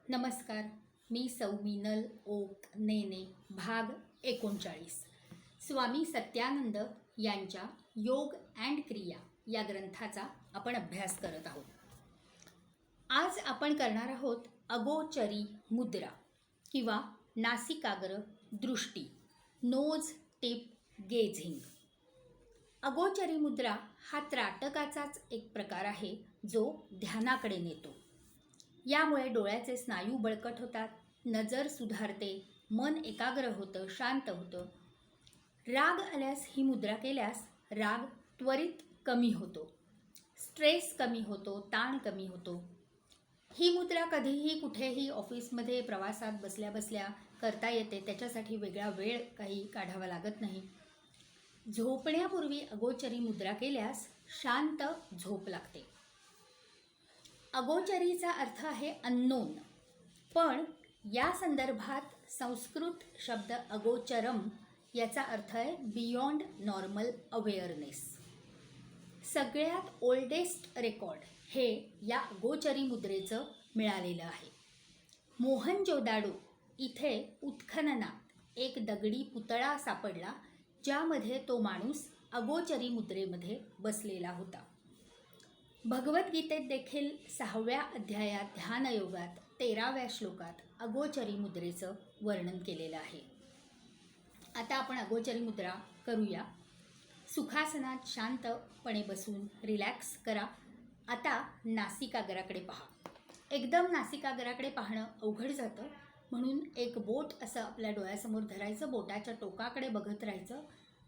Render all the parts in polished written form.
नमस्कार. मी सौ मीनल ओक नेने. भाग 39. स्वामी सत्यानंद यांच्या योग अँड क्रिया या ग्रंथाचा आपण अभ्यास करत आहोत. आज आपण करणार आहोत अगोचरी मुद्रा किंवा नासिकाग्र दृष्टी, नोज टिप गेझिंग. अगोचरी मुद्रा हा त्राटकाचाच एक प्रकार आहे जो ध्यानाकडे नेतो. यामुळे डोळ्याचे स्नायू बळकट होतात, नजर सुधारते, मन एकाग्र होतं, शांत होतं. राग आल्यास ही मुद्रा केल्यास राग त्वरित कमी होतो, स्ट्रेस कमी होतो, ताण कमी होतो. ही मुद्रा कधीही कुठेही ऑफिसमध्ये प्रवासात बसल्या बसल्या करता येते. त्याच्यासाठी वेगळा वेळ काही काढावा लागत नाही. झोपण्यापूर्वी अगोचरी मुद्रा केल्यास शांत झोप लागते. अगोचरीचा अर्थ आहे अननोन, पण या संदर्भात संस्कृत शब्द अगोचरम याचा अर्थ आहे बियॉन्ड नॉर्मल अवेअरनेस. सगळ्यात ओल्डेस्ट रेकॉर्ड हे या अगोचरी मुद्रेचं मिळालेलं आहे. मोहनजोदाडो इथे उत्खननात एक दगडी पुतळा सापडला ज्यामध्ये तो माणूस अगोचरी मुद्रेमध्ये बसलेला होता. भगवद्गीतेत देखील 6व्या अध्यायात ध्यानयोगात 13व्या श्लोकात अगोचरी मुद्रेचं वर्णन केलेलं आहे. आता आपण अगोचरी मुद्रा करूया. सुखासनात शांतपणे बसून रिलॅक्स करा. आता नासिकाग्राकडे पहा. एकदम नासिकाग्राकडे पाहणं अवघड जातं, म्हणून एक बोट असं आपल्या डोळ्यासमोर धरायचं, बोटाच्या टोकाकडे बघत राहायचं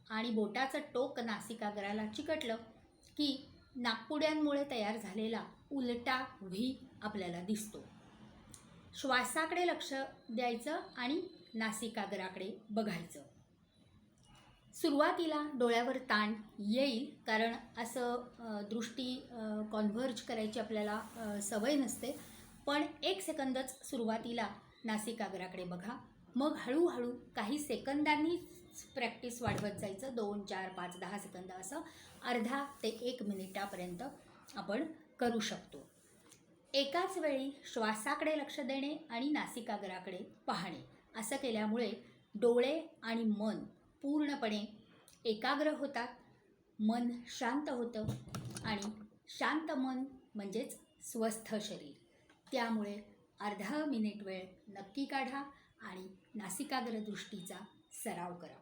आणि बोटाचं टोक नासिकाग्राला चिकटलं की नाकपुड्यांमुळे तयार झालेला उलटा व्ही आपल्याला दिसतो. श्वासाकडे लक्ष द्यायचं आणि नासिकाग्राकडे बघायचं. सुरुवातीला डोळ्यावर ताण येईल, कारण असं दृष्टी कॉन्व्हर्ज करायची आपल्याला सवय नसते. पण 1 सेकंदच सुरुवातीला नासिकाग्राकडे बघा. मग हळूहळू काही सेकंदांनी प्रॅक्टिस वाढवत जायचं. 2, 4, 5, 10 सेकंद असं अर्धा ते 1 मिनिटापर्यंत आपण करू शकतो. एकाच वेळी श्वासाकडे लक्ष देणे आणि नासिकाग्राकडे पाहणे असं केल्यामुळे डोळे आणि मन पूर्णपणे एकाग्र होतात. मन शांत होतं आणि शांत मन म्हणजेच स्वस्थ शरीर. त्यामुळे अर्धा मिनिट वेळ नक्की काढा आणि नासिकाग्र दृष्टीचा सराव करा.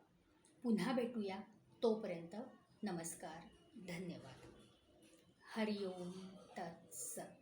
पुन्हा भेटूया. तोपर्यंत नमस्कार. धन्यवाद. हरिओम तत्सत.